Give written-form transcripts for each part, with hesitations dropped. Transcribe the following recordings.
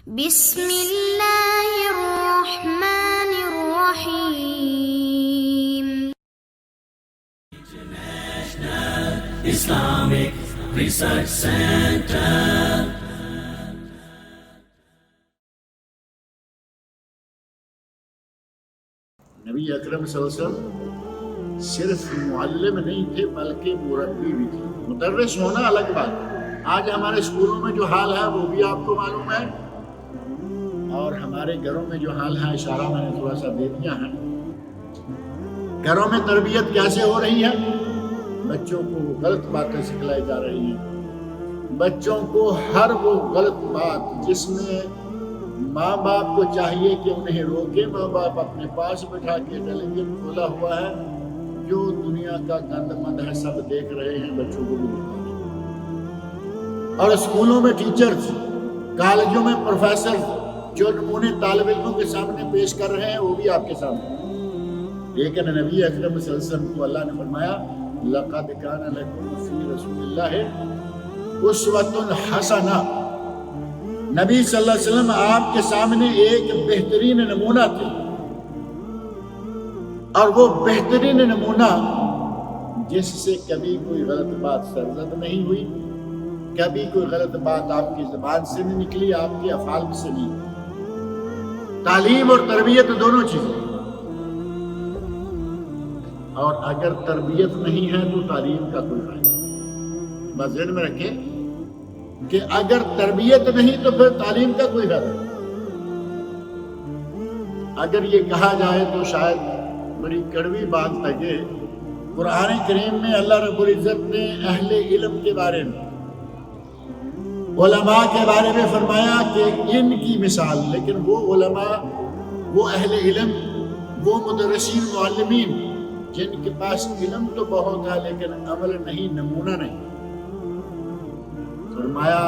بسم اللہ الرحمن الرحیم. Islamic Research Center. نبی اکرم صلی اللہ علیہ وسلم صرف معلم نہیں تھے بلکہ مربی بھی تھے. مدرس ہونا الگ بات. آج ہمارے اسکولوں میں جو حال ہے وہ بھی آپ کو معلوم ہے، اور ہمارے گھروں میں جو حال ہے اشارہ میں نے تھوڑا سا دے دیا ہے. گھروں میں تربیت کیسے ہو رہی ہے؟ بچوں کو غلط باتیں سکھلائی جا رہی ہیں. بچوں کو ہر وہ غلط بات جس میں ماں باپ کو چاہیے کہ انہیں روکے، ماں باپ اپنے پاس بٹھا کے ٹیلی ویژن کھولا ہوا ہے، جو دنیا کا گند مند ہے سب دیکھ رہے ہیں، بچوں کو بھی دکھا رہے ہیں. اور اسکولوں میں ٹیچرز، کالجوں میں پروفیسر جو نمونے طالب علموں کے سامنے پیش کر رہے ہیں وہ بھی آپ کے سامنے. لیکن نبی اکرم صلی اللہ علیہ وسلم کو اللہ نے فرمایا لَقَدْ كَانَ لَكُمْ فِي رَسُولِ اللَّهِ أُسْوَةٌ حَسَنَةٌ. نبی صلی اللہ علیہ وسلم آپ کے سامنے ایک بہترین نمونہ تھے، اور وہ بہترین نمونہ جس سے کبھی کوئی غلط بات سرزد نہیں ہوئی، کبھی کوئی غلط بات آپ کی زبان سے نہیں نکلی، آپ کے افعال سے نہیں. تعلیم اور تربیت دونوں چیزیں. اور اگر تربیت نہیں ہے تو تعلیم کا کوئی فائدہ نہیں. بس ذہن میں رکھیں کہ اگر تربیت نہیں تو پھر تعلیم کا کوئی فائدہ نہیں. اگر یہ کہا جائے تو شاید بڑی کڑوی بات لگے، قرآن کریم میں اللہ رب العزت نے اہل علم کے بارے میں، علماء کے بارے میں فرمایا کہ ان کی مثال. لیکن وہ علماء، وہ اہل علم، وہ مدرسین معلمین جن کے پاس علم تو بہت ہے لیکن عمل نہیں، نمونہ نہیں. فرمایا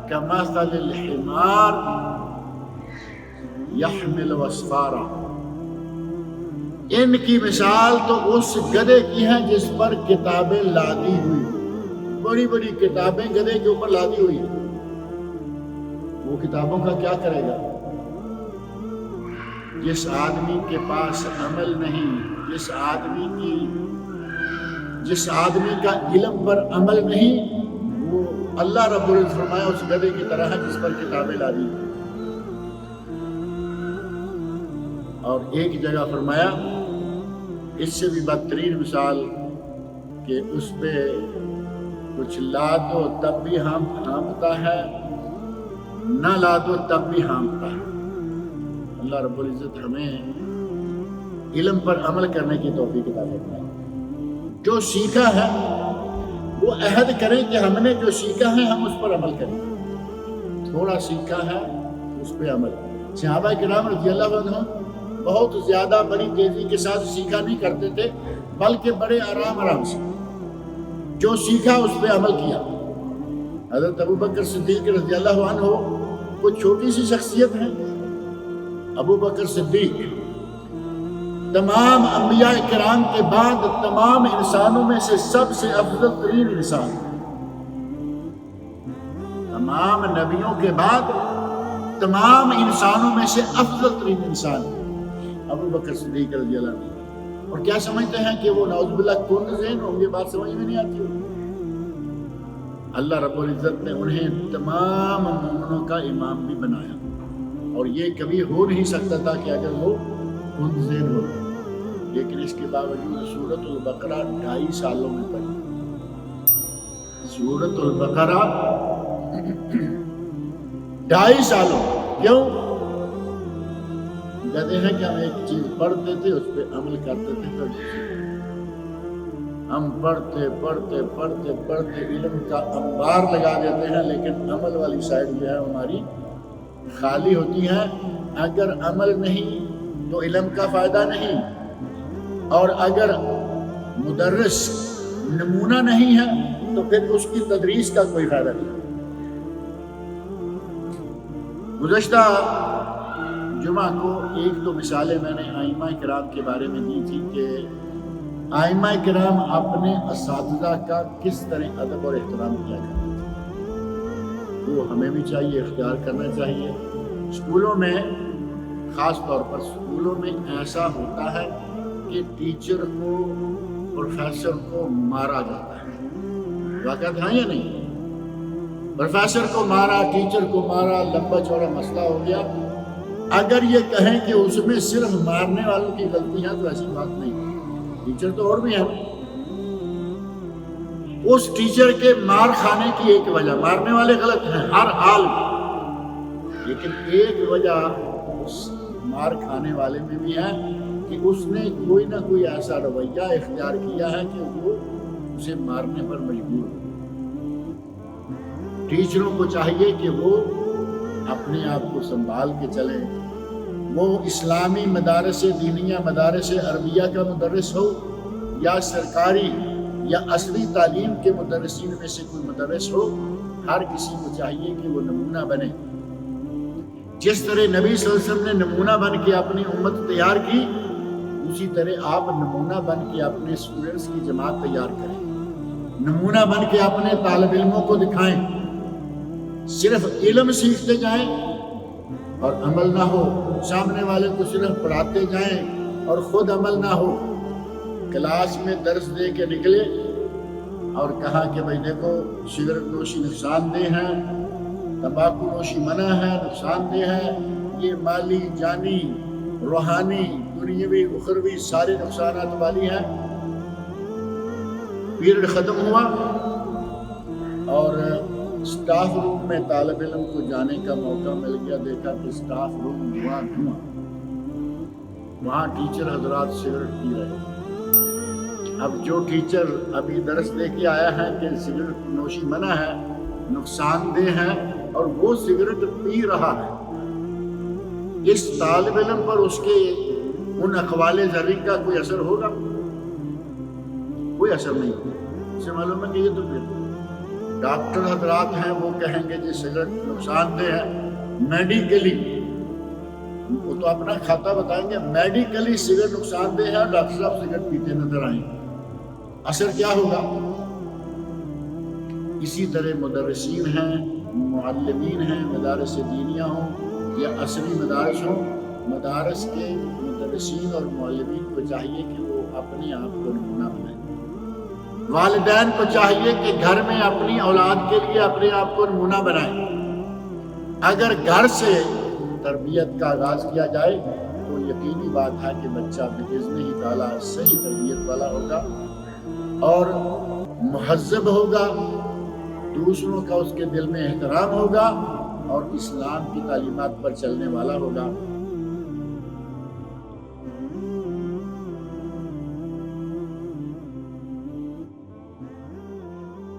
کمثل الحمار يحمل اسفارا. ان کی مثال تو اس گدھے کی ہے جس پر کتابیں لادی ہوئی، بڑی بڑی کتابیں گدھے کے اوپر لادی ہوئی ہیں. وہ کتابوں کا کیا کرے گا؟ جس آدمی کے پاس عمل نہیں، جس آدمی کا علم پر عمل نہیں، وہ اللہ رب العزت فرمایا اس گدھے کی طرح ہے جس پر کتابیں لادی. اور ایک جگہ فرمایا اس سے بھی بدترین مثال کہ اس پہ کچھ لا دو تب بھی ہانپتا ہے، نہ لا دو تب بھی ہانپتا ہے. اللہ رب العزت ہمیں علم پر عمل کرنے کی توفیق عطا فرمائے. جو سیکھا ہے وہ عہد کریں کہ ہم نے جو سیکھا ہے ہم اس پر عمل کریں. تھوڑا سیکھا ہے اس پہ عمل. صحابہ کرام رضی اللہ عنہ بہت زیادہ بڑی تیزی کے ساتھ سیکھا نہیں کرتے تھے، بلکہ بڑے آرام سے جو سیکھا اس پہ عمل کیا. حضرت ابوبکر صدیق رضی اللہ عنہ وہ چھوٹی سی شخصیت ہے. ابوبکر صدیق تمام انبیاء کرام کے بعد تمام انسانوں میں سے سب سے افضل ترین انسان. تمام نبیوں کے بعد تمام انسانوں میں سے افضل ترین انسان ابوبکر صدیق رضی اللہ عنہ. اور کیا سمجھتے ہیں کہ وہ نعوذ باللہ کون ذہن ہوں؟ یہ بات سمجھ میں نہیں آتی. اللہ رب العزت نے انہیں تمام مومنوں کا امام بھی بنایا، اور یہ کبھی ہو نہیں سکتا تھا کہ اگر وہ کن ذہن ہو. لیکن اس کے باوجود سورۃ البقرہ 2.5 سالوں میں پڑھی. سورۃ البقرہ 2.5 سالوں. کیوں؟ کہتے ہیں کہ ہم ایک چیز پڑھتے تھے اس پہ عمل کرتے تھے. ہم پڑھتے علم کا انبار لگا دیتے ہیں، لیکن عمل والی سائڈ جو ہے ہماری خالی ہوتی ہے. اگر عمل نہیں تو علم کا فائدہ نہیں، اور اگر مدرس نمونہ نہیں ہے تو پھر اس کی تدریس کا کوئی فائدہ نہیں. گزشتہ جمعہ کو ایک دو مثالیں میں نے ائمہ کرام کے بارے میں دی تھی کہ ائمہ کرام اپنے اساتذہ کا کس طرح ادب اور احترام کیا کرتے تھے. وہ ہمیں بھی چاہیے، اختیار کرنا چاہیے. اسکولوں میں خاص طور پر اسکولوں میں ایسا ہوتا ہے کہ ٹیچر کو پروفیسر کو مارا جاتا ہے، واقعات ہیں یا نہیں؟ پروفیسر کو مارا، ٹیچر کو مارا، لمبا چوڑا مسئلہ ہو گیا۔ اگر یہ کہیں کہ اس میں صرف مارنے والوں کی غلطی ہے تو ایسی بات نہیں، ٹیچر تو اور بھی ہیں۔ اس ٹیچر کے مار کھانے کی ایک وجہ، مارنے والے غلط ہیں ہر حال میں، لیکن ایک وجہ اس مار کھانے والے میں بھی ہے کہ اس نے کوئی نہ کوئی ایسا رویہ اختیار کیا ہے کہ وہ اسے مارنے پر مجبور ہو۔ ٹیچروں کو چاہیے کہ وہ اپنے آپ کو سنبھال کے چلیں، وہ اسلامی مدارس دینیہ، مدارس عربیہ کا مدرس ہو یا سرکاری یا عصری تعلیم کے مدرسین میں سے کوئی مدرس ہو، ہر کسی کو چاہیے کہ وہ نمونہ بنے۔ جس طرح نبی صلی اللہ علیہ وسلم نے نمونہ بن کے اپنی امت تیار کی، اسی طرح آپ نمونہ بن کے اپنے اسٹوڈنٹس کی جماعت تیار کریں، نمونہ بن کے اپنے طالب علموں کو دکھائیں۔ صرف علم سیکھتے جائیں اور عمل نہ ہو، سامنے والے کو صرف پڑھاتے جائیں اور خود عمل نہ ہو۔ کلاس میں درس دے کے نکلے اور کہا کہ بھائی دیکھو سگریٹ نوشی نقصان دہ ہے، تمباکو نوشی منع ہے، نقصان دہ ہے، یہ مالی، جانی، روحانی، دنیاوی، اخروی سارے نقصانات والی ہیں۔ پیریڈ ختم ہوا اور اسٹاف روم میں طالب علم کو جانے کا موقع مل گیا، دیکھا کہ اسٹاف روم دھواں دھواں، وہاں ٹیچر حضرات سگریٹ پی رہے۔ اب جو ٹیچر ابھی درس دے کے آیا ہے کہ سگریٹ نوشی منع ہے، نقصان دہ ہے، اور وہ سگریٹ پی رہا ہے، اس طالب علم پر اس کے ان اقوال زرعی کا کوئی اثر ہوگا؟ کوئی اثر نہیں ہوگا۔ اسے معلوم ہے کہ یہ تو پھر ڈاکٹر حضرات ہیں، وہ کہیں گے جی سگریٹ نقصان دہ ہے، میڈیکلی وہ تو اپنا کھاتا بتائیں گے، میڈیکلی سگریٹ نقصان دہ ہے، ڈاکٹر صاحب سگریٹ پیتے نظر آئیں، اثر کیا ہوگا؟ اسی طرح مدرسین ہیں، معلمین ہیں، مدارس دینیہ ہوں یا عصری مدارس ہوں، مدارس کے مدرسین اور معلمین کو چاہیے کہ وہ اپنے آپ کو نمونہ بنائیں۔ والدین کو چاہیے کہ گھر میں اپنی اولاد کے لیے اپنے آپ کو نمونہ بنائیں۔ اگر گھر سے تربیت کا آغاز کیا جائے تو یقینی بات ہے کہ بچہ بإذن تعالیٰ صحیح تربیت والا ہوگا اور مہذب ہوگا، دوسروں کا اس کے دل میں احترام ہوگا اور اسلام کی تعلیمات پر چلنے والا ہوگا۔